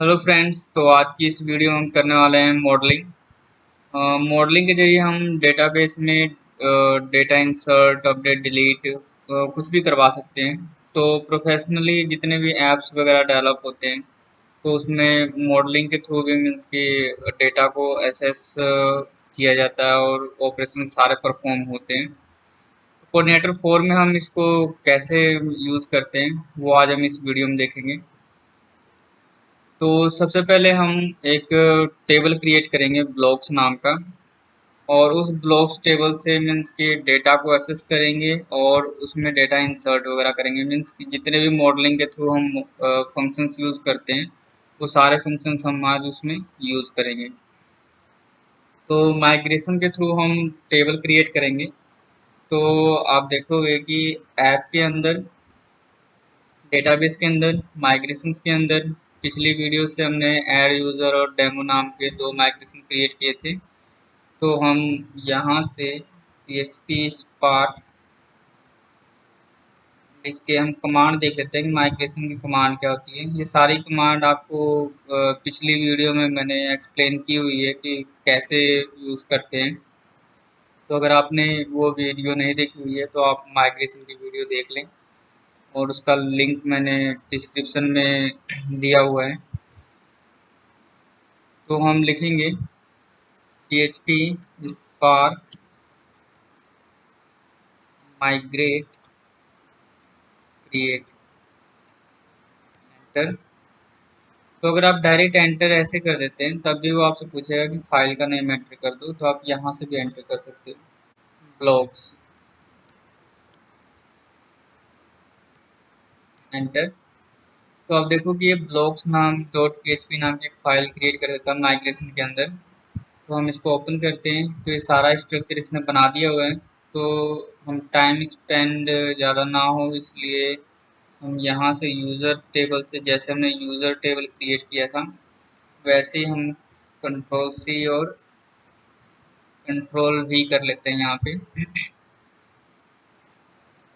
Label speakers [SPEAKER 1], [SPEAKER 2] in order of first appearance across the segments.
[SPEAKER 1] Hello friends. तो आज की इस वीडियो में हम करने वाले हैं मॉडलिंग। मॉडलिंग के जरिए हम डेटाबेस में डेटा इंसर्ट, अपडेट, डिलीट कुछ भी करवा सकते हैं। तो प्रोफेशनली जितने भी ऐप्स वगैरह डेवलप होते हैं तो उसमें मॉडलिंग के थ्रू भी मीन्स कि डेटा को एसेस किया जाता है और ऑपरेशन सारे परफॉर्म होते हैं। कोऑर्डिनेटर 4 में हम इसको कैसे यूज़ करते हैं वो आज हम इस वीडियो में देखेंगे। तो सबसे पहले हम एक टेबल क्रिएट करेंगे ब्लॉक्स नाम का, और उस ब्लॉक्स टेबल से मीन्स कि डेटा को एक्सेस करेंगे और उसमें डेटा इंसर्ट वगैरह करेंगे। मीन्स कि जितने भी मॉडलिंग के थ्रू हम फंक्शंस यूज़ करते हैं वो सारे फंक्शंस हम आज उसमें यूज़ करेंगे। तो माइग्रेशन के थ्रू हम टेबल क्रिएट करेंगे। तो आप देखोगे कि ऐप के अंदर, डेटाबेस के अंदर, माइग्रेशंस के अंदर पिछली वीडियो से हमने ऐड यूज़र और डेमो नाम के दो माइग्रेशन क्रिएट किए थे। तो हम यहाँ से PHP स्पार्क लिख के हम कमांड देख लेते हैं कि माइग्रेशन की कमांड क्या होती है। ये सारी कमांड आपको पिछली वीडियो में मैंने एक्सप्लेन की हुई है कि कैसे यूज़ करते हैं। तो अगर आपने वो वीडियो नहीं देखी हुई है तो आप माइग्रेशन की वीडियो देख लें, और उसका लिंक मैंने डिस्क्रिप्शन में दिया हुआ है। तो हम लिखेंगे PHP spark migrate create, enter. तो अगर आप डायरेक्ट एंटर ऐसे कर देते हैं तब भी वो आपसे पूछेगा कि फाइल का नेम एंटर कर दो, तो आप यहाँ से भी एंटर कर सकते हो ब्लॉग्स, एंटर। तो आप देखो कि ये ब्लॉग्स नाम .php नाम की एक फाइल क्रिएट कर देता है माइग्रेशन के अंदर। तो हम इसको ओपन करते हैं तो ये सारा स्ट्रक्चर इसने बना दिया हुआ है। तो हम टाइम स्पेंड ज़्यादा ना हो इसलिए हम यहाँ से यूज़र टेबल से, जैसे हमने यूज़र टेबल क्रिएट किया था वैसे ही हम कंट्रोल C और कंट्रोल V कर लेते हैं यहाँ पे।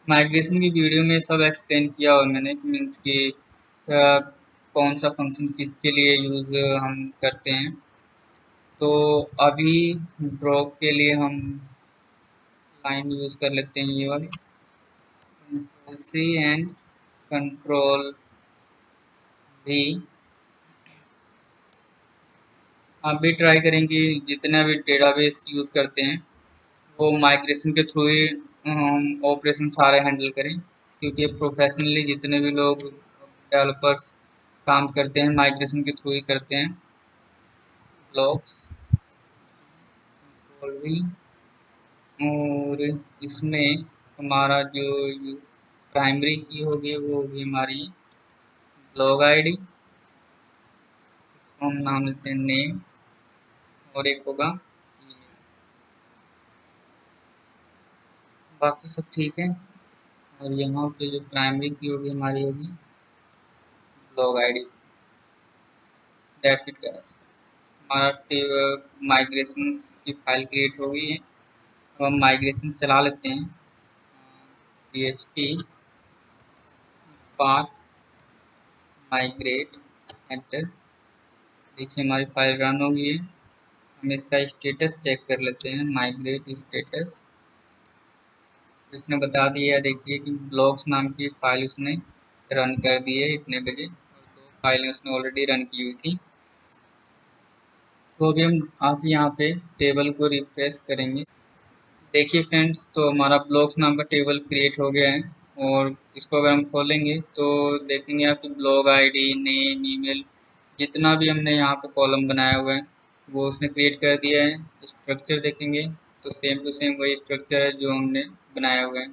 [SPEAKER 1] माइग्रेशन की वीडियो में सब एक्सप्लेन किया और मैंने कि मीन्स कि कौन सा फंक्शन किसके लिए यूज़ हम करते हैं। तो अभी ड्रॉप के लिए हम लाइन यूज़ कर लेते हैं, ये वाली control C and control V। आप भी ट्राई करेंगे जितने भी डेटाबेस यूज़ करते हैं वो माइग्रेशन के थ्रू ही ऑपरेशन सारे हैंडल करें, क्योंकि प्रोफेशनली जितने भी लोग डेवलपर्स काम करते हैं माइग्रेशन के थ्रू ही करते हैं। ब्लॉक्स और इसमें हमारा जो प्राइमरी की होगी वो होगी हमारी ब्लॉग आईडी, हम नाम देते हैं नेम, और एक होगा email। बाकी सब ठीक है। और यहाँ पे जो प्राइमरी की होगी हमारी होगी blog ID. That's it guys, हमारा माइग्रेशन की फाइल क्रिएट हो गई है। अब हम माइग्रेशन चला लेते हैं। PHP spark migrate, enter. देखिए हमारी फाइल रन हो गई है। हम इसका स्टेटस चेक कर लेते हैं, माइग्रेट स्टेटस। इसने बता दिया है, देखिए कि ब्लॉग्स नाम की फाइल उसने रन कर दी है इतने बजे, और दो फाइलें उसने ऑलरेडी रन की हुई थी। तो अभी हम आके यहाँ पे टेबल को रिफ्रेश करेंगे। देखिए फ्रेंड्स, तो हमारा ब्लॉग्स नाम का टेबल क्रिएट हो गया है, और इसको अगर हम खोलेंगे तो देखेंगे आपकी ब्लॉग आईडी, नेम, ईमेल, जितना भी हमने यहाँ पे कॉलम बनाया हुआ है वो उसने क्रिएट कर दिया है। स्ट्रक्चर देखेंगे तो सेम टू सेम वही स्ट्रक्चर है जो हमने बनाया हुआ है।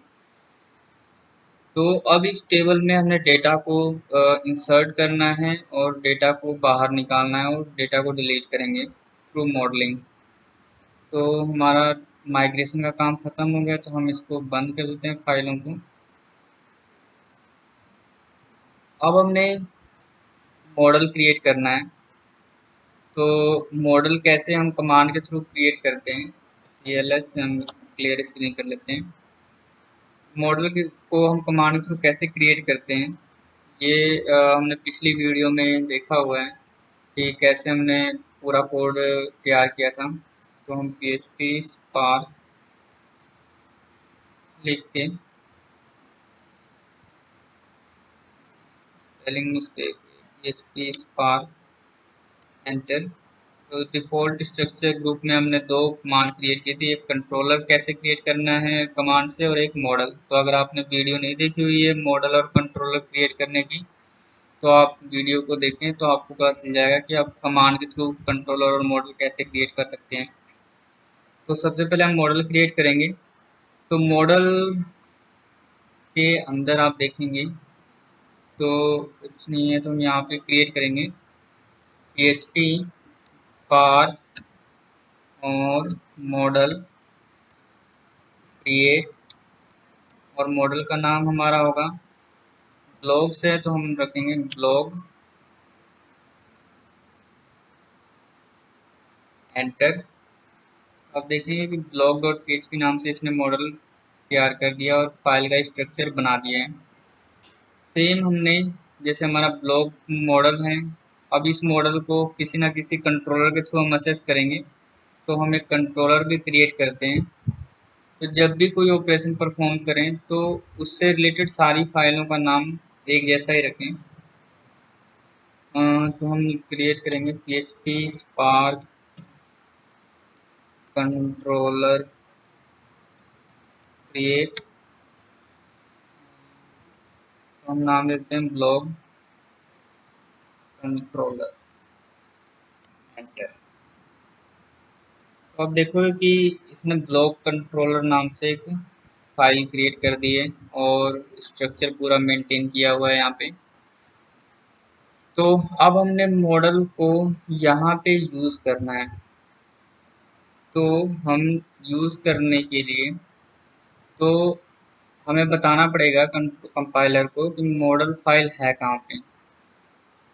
[SPEAKER 1] तो अब इस टेबल में हमने डेटा को इंसर्ट करना है और डेटा को बाहर निकालना है और डेटा को डिलीट करेंगे थ्रू मॉडलिंग। तो हमारा माइग्रेशन का काम खत्म हो गया, तो हम इसको बंद कर देते हैं फाइलों को। अब हमने मॉडल क्रिएट करना है। तो मॉडल कैसे हम कमांड के थ्रू क्रिएट करते हैं, CLS से हम क्लियर स्क्रीन कर लेते हैं। मॉडल को हम कमांड के थ्रू कैसे क्रिएट करते हैं ये हमने पिछली वीडियो में देखा हुआ है। कि कैसे हमने पूरा कोड तैयार किया था। तो हम PHP स्पार्क लिख के, spelling mistake, PHP spark enter. तो डिफ़ॉल्ट स्ट्रक्चर ग्रुप में हमने दो कमांड क्रिएट की थी, एक कंट्रोलर कैसे क्रिएट करना है कमांड से, और एक मॉडल। तो अगर आपने वीडियो नहीं देखी हुई है मॉडल और कंट्रोलर क्रिएट करने की, तो आप वीडियो को देखें तो आपको पता चल जाएगा कि आप कमांड के थ्रू कंट्रोलर और मॉडल कैसे क्रिएट कर सकते हैं। तो सबसे पहले हम मॉडल क्रिएट करेंगे। तो मॉडल के अंदर आप देखेंगे तो कुछ नहीं है, तो हम यहाँ पे क्रिएट करेंगे PHP स्पार्क और मॉडल क्रिएट, और मॉडल का नाम हमारा होगा ब्लॉग से, तो हम रखेंगे ब्लॉग एंटर। अब देखेंगे कि ब्लॉग डॉट पीएचपी नाम से इसने मॉडल तैयार कर दिया और फाइल का स्ट्रक्चर बना दिया है। सेम हमने, जैसे हमारा ब्लॉग मॉडल है, अब इस मॉडल को किसी ना किसी कंट्रोलर के थ्रू हम असेस करेंगे। तो हम एक कंट्रोलर भी क्रिएट करते हैं। तो जब भी कोई ऑपरेशन परफॉर्म करें तो उससे रिलेटेड सारी फाइलों का नाम एक जैसा ही रखें। तो हम क्रिएट करेंगे PHP स्पार्क कंट्रोलर क्रिएट, तो हम नाम देते हैं ब्लॉग कंट्रोलर एंटर। तो आप देखोगे कि इसने ब्लॉग कंट्रोलर नाम से एक फाइल क्रिएट कर दी है और स्ट्रक्चर पूरा मेंटेन किया हुआ है यहाँ पे। तो अब हमने मॉडल को यहाँ पे यूज़ करना है। तो हम यूज़ करने के लिए, तो हमें बताना पड़ेगा कंपाइलर को कि मॉडल फाइल है कहाँ पे।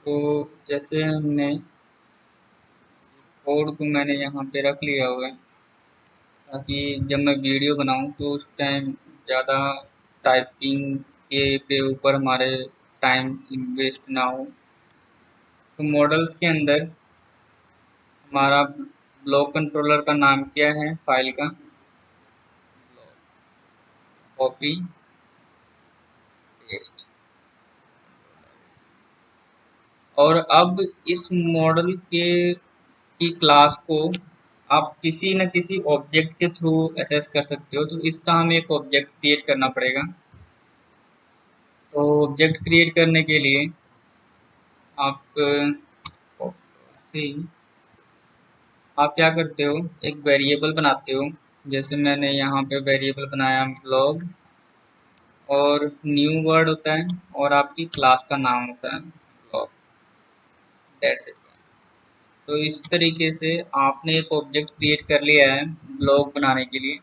[SPEAKER 1] तो जैसे हमने कोड को मैंने यहाँ पे रख लिया हुआ है, ताकि जब मैं वीडियो बनाऊँ तो उस टाइम ज़्यादा टाइपिंग के पे ऊपर हमारे टाइम वेस्ट ना हो। तो मॉडल्स के अंदर हमारा ब्लॉक कंट्रोलर का नाम क्या है फाइल का, कॉपी पेस्ट। और अब इस मॉडल के की क्लास को आप किसी न किसी ऑब्जेक्ट के थ्रू एक्सेस कर सकते हो। तो इसका हमें एक ऑब्जेक्ट क्रिएट करना पड़ेगा। तो ऑब्जेक्ट क्रिएट करने के लिए आप आप क्या करते हो, एक वेरिएबल बनाते हो। जैसे मैंने यहाँ पे वेरिएबल बनाया ब्लॉग, और न्यू वर्ड होता है और आपकी क्लास का नाम होता है ब्लॉग, दैट्स इट। तो इस तरीके से आपने एक ऑब्जेक्ट क्रिएट कर लिया है ब्लॉग बनाने के लिए।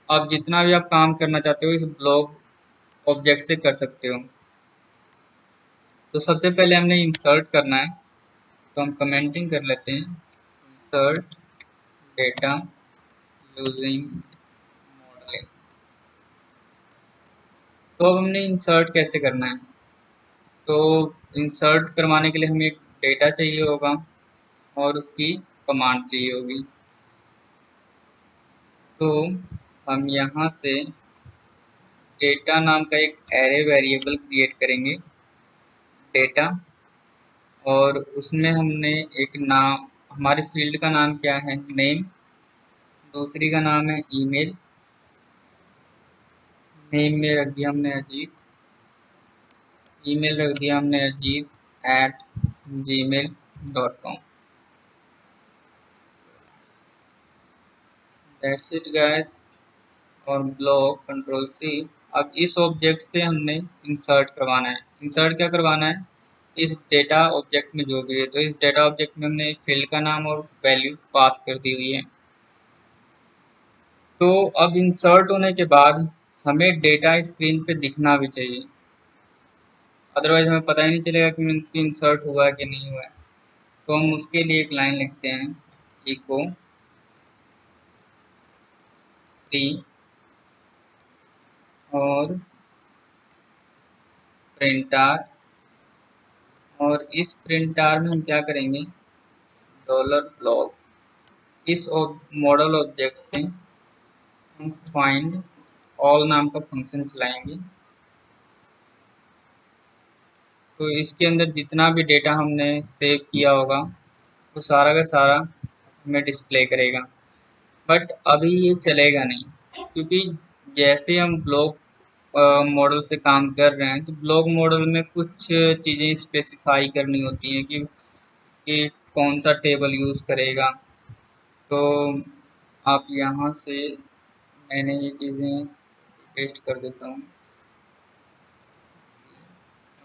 [SPEAKER 1] आप जितना भी आप काम करना चाहते हो इस ब्लॉग ऑब्जेक्ट से कर सकते हो। तो सबसे पहले हमने इंसर्ट करना है, तो हम कमेंटिंग कर लेते हैं, इंसर्ट डेटा यूजिंग मॉडलिंग। तो अब हमने इंसर्ट कैसे करना है। तो इंसर्ट करवाने के लिए हमें एक डेटा चाहिए होगा और उसकी कमांड चाहिए होगी। तो हम यहाँ से डेटा नाम का एक एरे वेरिएबल क्रिएट करेंगे, डेटा, और उसमें हमने एक नाम, हमारे फील्ड का नाम क्या है, नेम, दूसरी का नाम है ईमेल, नेम में रख दिया हमने अजीत, ईमेल रख दिया हमने अजीत@gmail.com। That's it guys. और ब्लॉक कंट्रोल सी। अब इस ऑब्जेक्ट से हमने इंसर्ट करवाना है। इंसर्ट क्या करवाना है, इस डेटा ऑब्जेक्ट में जो भी है। तो इस डेटा ऑब्जेक्ट में हमने एक फील्ड का नाम और वैल्यू पास कर दी हुई है। तो अब इंसर्ट होने के बाद हमें डेटा स्क्रीन पे दिखना भी चाहिए, अदरवाइज हमें पता ही नहीं चलेगा कि मीन्स की इंसर्ट हुआ है कि नहीं हुआ है। तो हम उसके लिए एक लाइन लिखते हैं, इको फ्री और प्रिंटर। और इस प्रिंटर में हम क्या करेंगे, डॉलर ब्लॉक इस मॉडल ऑब्जेक्ट से हम फाइंड ऑल नाम का फंक्शन चलाएंगे। तो इसके अंदर जितना भी डेटा हमने सेव किया होगा वो सारा का सारा हमें डिस्प्ले करेगा। बट अभी ये चलेगा नहीं, क्योंकि जैसे हम ब्लॉक मॉडल से काम कर रहे हैं तो ब्लॉक मॉडल में कुछ चीज़ें स्पेसिफाई करनी होती हैं कि कौन सा टेबल यूज़ करेगा। तो आप यहाँ से मैंने ये चीज़ें पेस्ट कर देता हूँ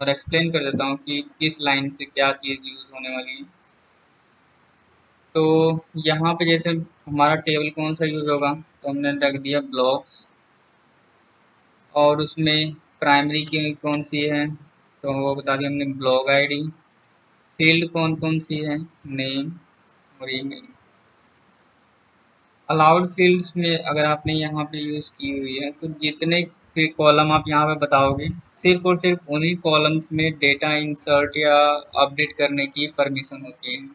[SPEAKER 1] और एक्सप्लेन कर देता हूँ कि किस लाइन से क्या चीज़ यूज़ होने वाली है। तो यहाँ पे जैसे हमारा टेबल कौन सा यूज़ होगा, तो हमने रख दिया ब्लॉक्स और उसमें प्राइमरी की कौन सी है तो वो बता दिया हमने ब्लॉग आईडी। फील्ड कौन कौन सी है, नेम और ईमेल। अलाउड फील्ड्स में अगर आपने यहाँ पे यूज़ की हुई है तो जितने फिर कॉलम आप यहाँ पे बताओगे सिर्फ और सिर्फ उन्हीं कॉलम्स में डेटा इंसर्ट या अपडेट करने की परमिशन होती है।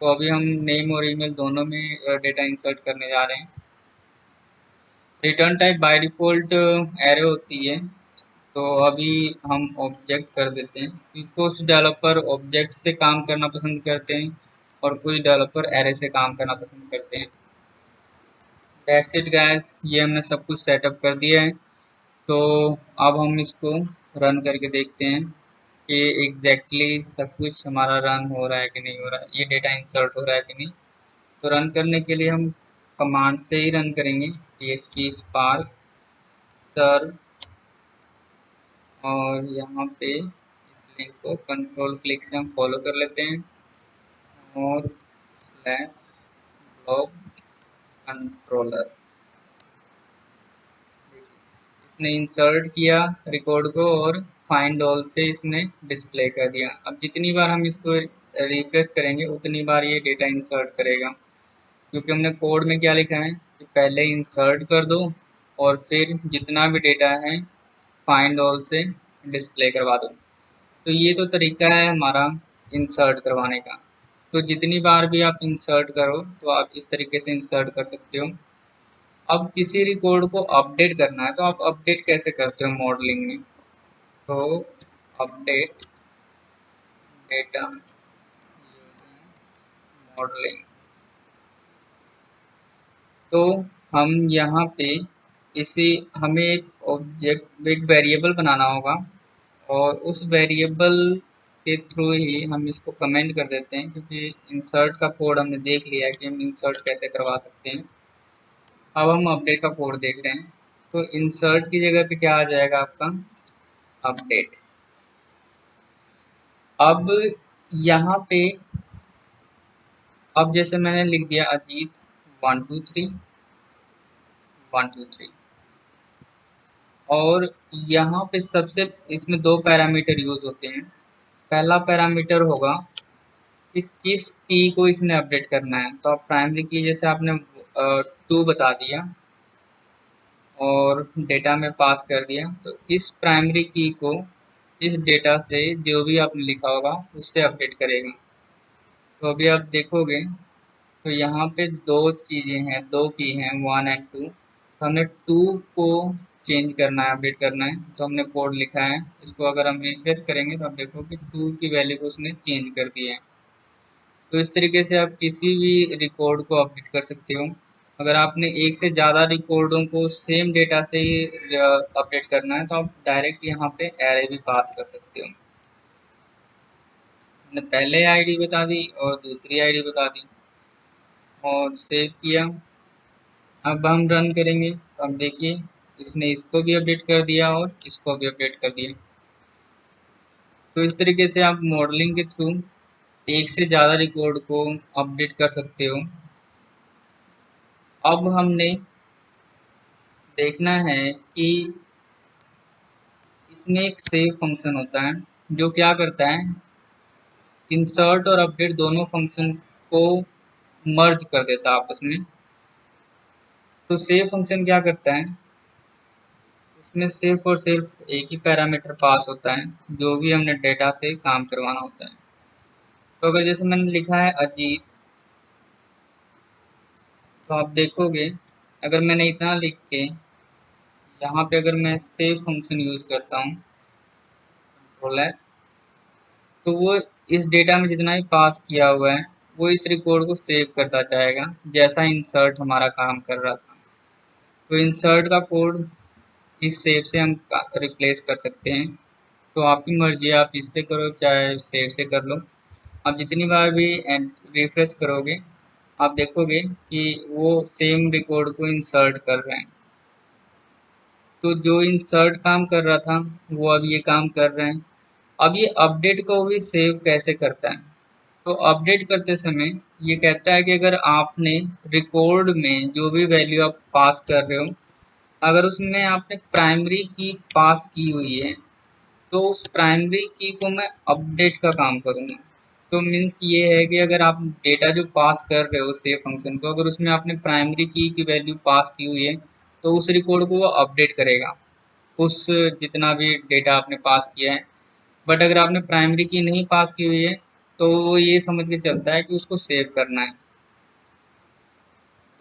[SPEAKER 1] तो अभी हम नेम और ईमेल दोनों में डेटा इंसर्ट करने जा रहे हैं। Return type by default array होती है, तो अभी हम ऑब्जेक्ट कर देते हैं कि कुछ डेवलपर ऑब्जेक्ट से काम करना पसंद करते हैं और कुछ डेवलपर एरे से काम करना पसंद करते हैं। दैट्स इट गाइस, ये हमने सब कुछ सेटअप कर दिया है। तो अब हम इसको रन करके देखते हैं कि एग्जैक्टली सब कुछ हमारा रन हो रहा है कि नहीं हो रहा है, ये डेटा इंसर्ट हो रहा है कि नहीं। तो रन करने के लिए हम कमांड से ही रन करेंगे, php spark सर्व और यहाँ पे इस लिंक को कंट्रोल क्लिक से हम फॉलो कर लेते हैं और स्लैश ब्लॉक कंट्रोलर। इसने इंसर्ट किया रिकॉर्ड को और फाइंड ऑल से इसने डिस्प्ले कर दिया। अब जितनी बार हम इसको रिफ्रेश करेंगे उतनी बार ये डेटा इंसर्ट करेगा, क्योंकि हमने कोड में क्या लिखा है कि पहले इंसर्ट कर दो और फिर जितना भी डेटा है फाइंड ऑल से डिस्प्ले करवा दो। तो ये तो तरीका है हमारा इंसर्ट करवाने का। तो जितनी बार भी आप इंसर्ट करो तो आप इस तरीके से इंसर्ट कर सकते हो। अब किसी रिकॉर्ड को अपडेट करना है तो आप अपडेट कैसे करते हो मॉडलिंग में, तो अपडेट डेटा मॉडलिंग। तो हम यहाँ पे इसी हमें एक ऑब्जेक्ट एक वेरिएबल बनाना होगा और उस वेरिएबल के थ्रू ही हम इसको कमेंट कर देते हैं, क्योंकि इंसर्ट का कोड हमने देख लिया है कि हम इंसर्ट कैसे करवा सकते हैं। अब हम अपडेट का कोड देख रहे हैं। तो इंसर्ट की जगह पे क्या आ जाएगा आपका अपडेट। अब यहाँ पे अब जैसे मैंने लिख दिया अजीत 123 123 और यहाँ पे सबसे इसमें दो पैरामीटर यूज होते हैं। पहला पैरामीटर होगा कि किस की को इसने अपडेट करना है। तो आप प्राइमरी की जैसे आपने 2 बता दिया और डेटा में पास कर दिया, तो इस प्राइमरी की को इस डेटा से जो भी आपने लिखा होगा उससे अपडेट करेगा। तो अभी आप देखोगे तो यहाँ पे दो चीज़ें हैं, दो की हैं 1 एंड 2। तो हमने 2 को चेंज करना है, अपडेट करना है, तो हमने कोड लिखा है। इसको अगर हम रिफ्रेश करेंगे तो आप देखो कि 2 की वैल्यू को उसने चेंज कर दिया है। तो इस तरीके से आप किसी भी रिकॉर्ड को अपडेट कर सकते हो। अगर आपने एक से ज़्यादा रिकॉर्डों को सेम डेटा से ही अपडेट करना है तो आप डायरेक्ट यहाँ पे एरे भी पास कर सकते हो। हमने पहले आईडी बता दी और दूसरी आईडी बता दी और सेव किया। अब हम रन करेंगे तो अब देखिए इसने इसको भी अपडेट कर दिया और इसको भी अपडेट कर दिया। तो इस तरीके से आप मॉडलिंग के थ्रू एक से ज़्यादा रिकॉर्ड को अपडेट कर सकते हो। अब हमने देखना है कि इसमें एक सेव फंक्शन होता है जो क्या करता है, इंसर्ट और अपडेट दोनों फंक्शन को मर्ज कर देता है आपस में। तो सेव फंक्शन क्या करता है, उसमें सिर्फ और सिर्फ एक ही पैरामीटर पास होता है जो भी हमने डेटा से काम करवाना होता है। तो अगर जैसे मैंने लिखा है अजीत तो आप देखोगे अगर मैंने इतना लिख के यहाँ पे अगर मैं सेव फंक्शन यूज करता हूँ कंट्रोल एस, तो वो इस डेटा में जितना भी पास किया हुआ है वो इस रिकॉर्ड को सेव करता जाएगा, जैसा इंसर्ट हमारा काम कर रहा था। तो इंसर्ट का कोड इस सेव से हम रिप्लेस कर सकते हैं। तो आपकी मर्जी है, आप इससे करो चाहे सेव से कर लो। आप जितनी बार भी रिफ्रेश करोगे आप देखोगे कि वो सेम रिकॉर्ड को इंसर्ट कर रहे हैं। तो जो इंसर्ट काम कर रहा था वो अब ये काम कर रहे हैं। अब ये अपडेट को भी सेव कैसे करता है, तो अपडेट करते समय ये कहता है कि अगर आपने रिकॉर्ड में जो भी वैल्यू आप पास कर रहे हो, अगर उसमें आपने प्राइमरी की पास की हुई है तो उस प्राइमरी की को मैं अपडेट का काम करूँगा। तो मीन्स ये है कि अगर आप डेटा जो पास कर रहे हो सेव फंक्शन को, अगर उसमें आपने प्राइमरी की वैल्यू पास की हुई है तो उस रिकॉर्ड को वो अपडेट करेगा, उस जितना भी डेटा आपने पास किया है। बट अगर आपने प्राइमरी की नहीं पास की हुई है तो वो ये समझ के चलता है कि उसको सेव करना है।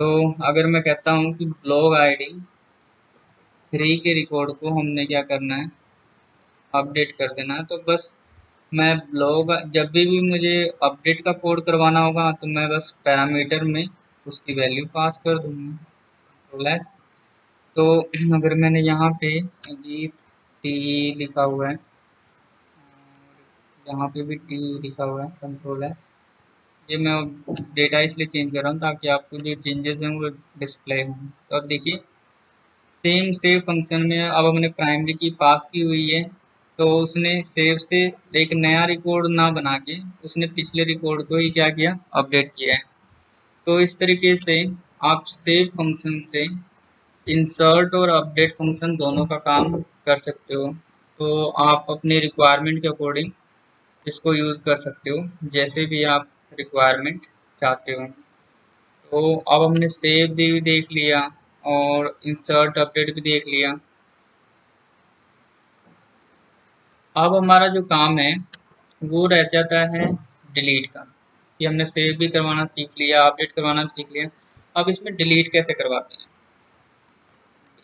[SPEAKER 1] तो अगर मैं कहता हूँ कि ब्लॉग आईडी 3 के रिकॉर्ड को हमने क्या करना है, अपडेट कर देना है, तो बस मैं ब्लॉग जब भी मुझे अपडेट का कोड करवाना होगा तो मैं बस पैरामीटर में उसकी वैल्यू पास कर दूंगा तो लेस। तो अगर मैंने यहाँ पे जीत टी लिखा हुआ है, यहाँ पे भी टी लिखा हुआ है कंट्रोल एस, ये मैं डेटा इसलिए चेंज कर रहा हूँ ताकि आपको जो चेंजेस हैं वो डिस्प्ले हों। तो अब देखिए सेम सेव फंक्शन में अब हमने प्राइमरी की पास की हुई है, तो उसने सेव से एक नया रिकॉर्ड ना बना के उसने पिछले रिकॉर्ड को ही क्या किया, अपडेट किया है। तो इस तरीके से आप सेव फंक्शन से इंसर्ट और अपडेट फंक्शन दोनों का काम कर सकते हो। तो आप अपने रिक्वायरमेंट के अकॉर्डिंग इसको यूज़ कर सकते हो, जैसे भी आप रिक्वायरमेंट चाहते हो। तो अब हमने सेव भी देख लिया और इंसर्ट अपडेट भी देख लिया। अब हमारा जो काम है वो रह जाता है डिलीट का, कि हमने सेव भी करवाना सीख लिया, अपडेट करवाना भी सीख लिया। अब इसमें डिलीट कैसे करवाते हैं,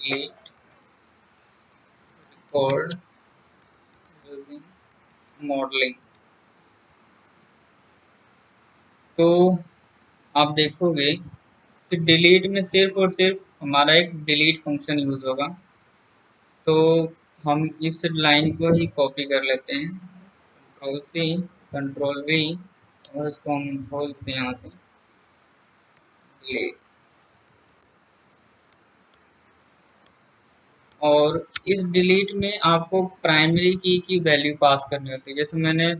[SPEAKER 1] डिलीट रिकॉर्ड यूजिंग मॉडलिंग। तो आप देखोगे कि डिलीट में सिर्फ और सिर्फ हमारा एक डिलीट फंक्शन यूज होगा। तो हम इस लाइन को ही कॉपी कर लेते हैं, कंट्रोल सी कंट्रोल वी, और इसको हम खोल देते हैं यहाँ से डिलीट। और इस डिलीट में आपको प्राइमरी की वैल्यू पास करनी होती है। जैसे मैंने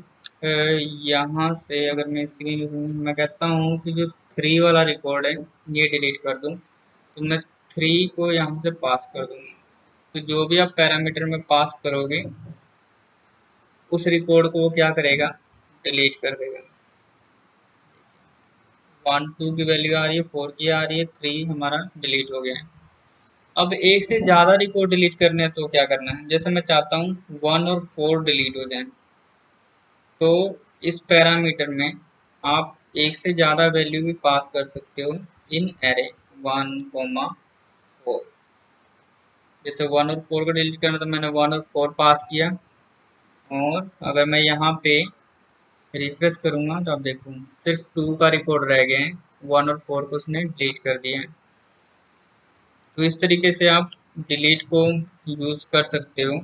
[SPEAKER 1] यहाँ से अगर मैं स्क्रीन मैं कहता हूँ कि जो 3 वाला रिकॉर्ड है ये डिलीट कर दूँ, तो मैं 3 को यहाँ से पास कर दूँगा। तो जो भी आप पैरामीटर में पास करोगे उस रिकॉर्ड को वो क्या करेगा, डिलीट कर देगा। 1 2 की वैल्यू आ रही है, 4 की आ रही है, 3 हमारा डिलीट हो गया है। अब एक से ज़्यादा रिकॉर्ड डिलीट करने हैं तो क्या करना है, जैसे मैं चाहता हूँ 1 और 4 डिलीट हो जाएं, तो इस पैरामीटर में आप एक से ज़्यादा वैल्यू भी पास कर सकते हो इन एरे 1 4। जैसे 1 और 4 को डिलीट करना तो मैंने 1 और 4 पास किया, और अगर मैं यहाँ पे रिफ्रेश करूँगा तो आप देखो सिर्फ 2 का रिकॉर्ड रह गए हैं, 1 और 4 को उसने डिलीट कर दिया है। तो इस तरीके से आप डिलीट को यूज़ कर सकते हो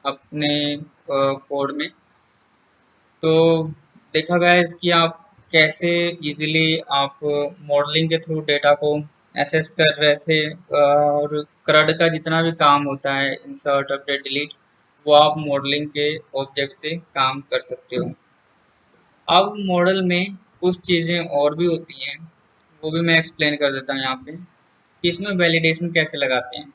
[SPEAKER 1] अपने कोड में। तो देखा गया है इसकी आप कैसे इजीली आप मॉडलिंग के थ्रू डेटा को एसेस कर रहे थे, और क्रड का जितना भी काम होता है इंसर्ट अपडेट डिलीट, वो आप मॉडलिंग के ऑब्जेक्ट से काम कर सकते हो। अब मॉडल में कुछ चीज़ें और भी होती हैं, वो भी मैं एक्सप्लेन कर देता हूँ यहाँ पे कि इसमें वैलिडेशन कैसे लगाते हैं।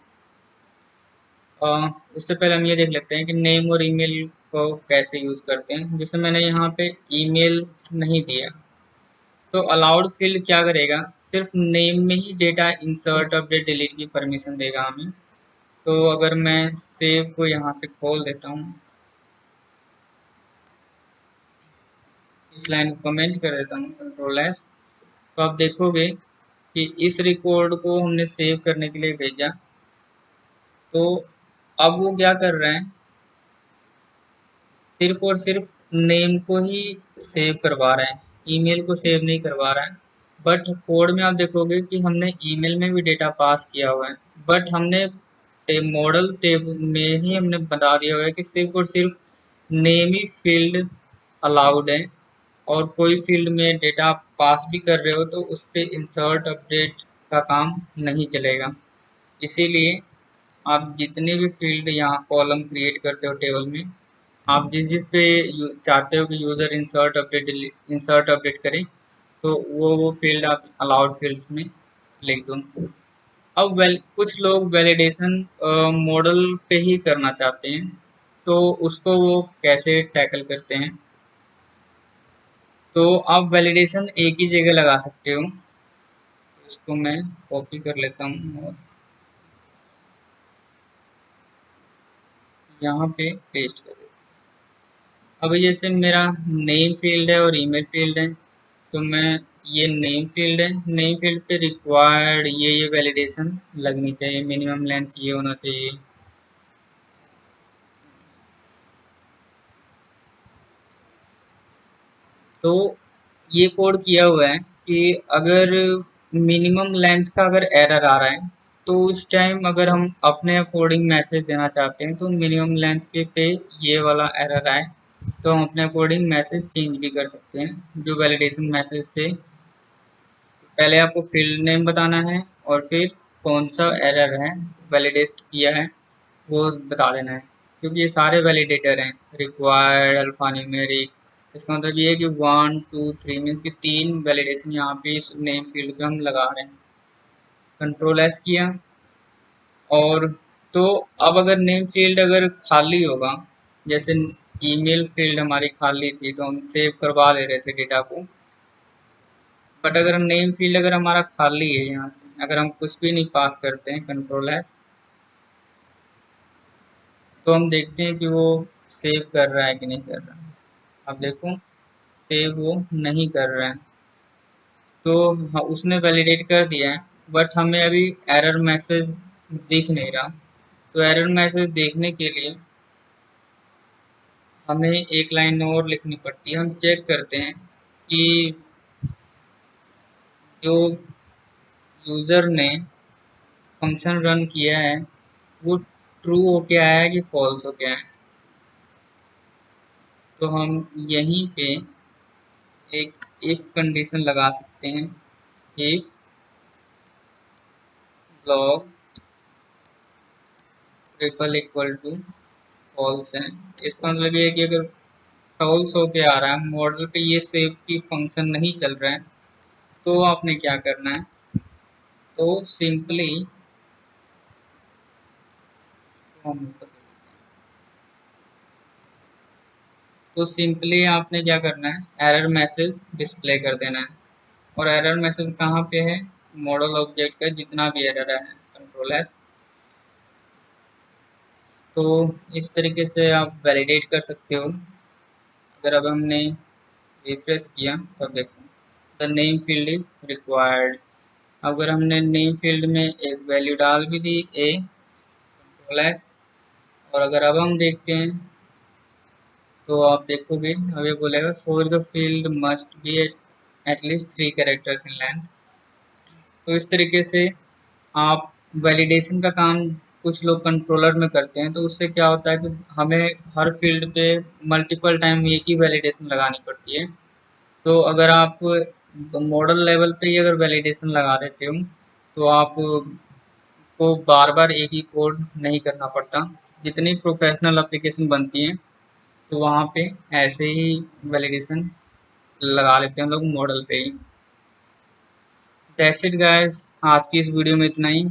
[SPEAKER 1] अ, उससे पहले हम ये देख लेते हैं कि नेम और ईमेल को कैसे यूज़ करते हैं। जैसे मैंने यहाँ पे ईमेल नहीं दिया, तो अलाउड फील्ड क्या करेगा, सिर्फ नेम में ही डेटा इंसर्ट अपडेट डिलीट की परमिशन देगा हमें। तो अगर मैं सेव को यहाँ से खोल देता हूँ, इस लाइन को कमेंट कर देता हूँ कंट्रोल एस, तो आप देखोगे कि इस रिकॉर्ड को हमने सेव करने के लिए भेजा। तो अब वो क्या कर रहे हैं, सिर्फ और सिर्फ नेम को ही सेव करवा रहे हैं, ईमेल को सेव नहीं करवा रहा है। बट कोड में आप देखोगे कि हमने ईमेल में भी डेटा पास किया हुआ है, बट हमने मॉडल टेब में ही हमने बता दिया हुआ है कि सिर्फ और सिर्फ नेम ही फील्ड अलाउड है, और कोई फील्ड में डेटा आप पास भी कर रहे हो तो उस पर इंसर्ट अपडेट का काम नहीं चलेगा। इसीलिए आप जितने भी फील्ड यहाँ कॉलम क्रिएट करते हो टेबल में, आप जिस जिस पे चाहते हो कि यूजर इंसर्ट अपडेट करे, तो वो फील्ड आप अलाउड फील्ड्स में लिख दो। अब कुछ लोग वैलिडेशन मॉडल पे ही करना चाहते हैं, तो उसको वो कैसे टैकल करते हैं। तो आप वैलिडेशन एक ही जगह लगा सकते हो। इसको मैं कॉपी कर लेता हूँ और यहाँ पे पेस्ट कर देता हूँ। अब जैसे मेरा नेम फील्ड है और ईमेल फील्ड है, तो मैं ये नेम फील्ड है, नेम फील्ड पे रिक्वायर्ड ये वैलिडेशन लगनी चाहिए, मिनिमम लेंथ ये होना चाहिए। तो ये कोड किया हुआ है कि अगर मिनिमम लेंथ का अगर एरर आ रहा है, तो उस टाइम अगर हम अपने अकॉर्डिंग मैसेज देना चाहते हैं तो मिनिमम लेंथ के पे ये वाला एरर आए, तो हम अपने अकॉर्डिंग मैसेज चेंज भी कर सकते हैं। जो वैलिडेशन मैसेज से पहले आपको फील्ड नेम बताना है, और फिर कौन सा एरर है वैलिडेट किया है वो बता देना है, क्योंकि ये सारे वैलिडेटर हैं, रिक्वायर्ड, अल्फा न्यूमेरिक। इसका मतलब ये है कि 1 2 3 मीन्स कि 3 वैलिडेशन यहाँ पे इस नेम फील्ड पे हम लगा रहे हैं। कंट्रोल एस किया, और तो अब अगर नेम फील्ड अगर खाली होगा, जैसे ईमेल फील्ड हमारी खाली थी तो हम सेव करवा ले रहे थे डेटा को, बट अगर नेम फील्ड अगर हमारा खाली है, यहाँ से अगर हम कुछ भी नहीं पास करते हैं, कंट्रोल एस, तो हम देखते हैं कि वो सेव कर रहा है कि नहीं कर रहा है। अब देखो, सेव वो नहीं कर रहा है, तो उसने वैलिडेट कर दिया है, बट हमें अभी एरर मैसेज दिख नहीं रहा। तो एरर मैसेज देखने के लिए हमें एक लाइन और लिखनी पड़ती है। हम चेक करते हैं कि जो यूजर ने फंक्शन रन किया है वो ट्रू हो के आया है कि फॉल्स हो के आया है। तो हम यहीं पे एक इफ कंडीशन लगा सकते हैं, if log triple equal to false है। इसका मतलब ये है कि अगर फॉल्स होके आ रहा है, मॉडल पे ये सेफ्टी फंक्शन नहीं चल रहा है, तो आपने क्या करना है, तो सिंपली आपने क्या करना है, एरर मैसेज डिस्प्ले कर देना है। और एरर मैसेज कहाँ पे है, मॉडल ऑब्जेक्ट का जितना भी एरर है, कंट्रोल एस। तो इस तरीके से आप वैलिडेट कर सकते हो। अगर अब हमने रिफ्रेश किया तो देखो, the name field is required. अगर हमने नेम फील्ड में एक वैल्यू डाल भी दी ए, प्लस, और अगर अब हम देखते हैं तो आप देखोगे अब ये बोलेगा for the field must be at least 3 characters in length. तो इस तरीके से आप वैलिडेशन का काम कुछ लोग कंट्रोलर में करते हैं, तो उससे क्या होता है कि हमें हर फील्ड पे मल्टीपल टाइम एक ही वैलिडेशन लगानी पड़ती है। तो अगर आप मॉडल लेवल पे ही अगर वैलिडेशन लगा देते हो, तो आप को बार बार एक ही कोड नहीं करना पड़ता। जितनी प्रोफेशनल एप्लीकेशन बनती हैं, तो वहाँ पे ऐसे ही वैलिडेशन लगा लेते हैं लोग मॉडल पे ही। दैट्स इट गाइस, आज की इस वीडियो में इतना ही।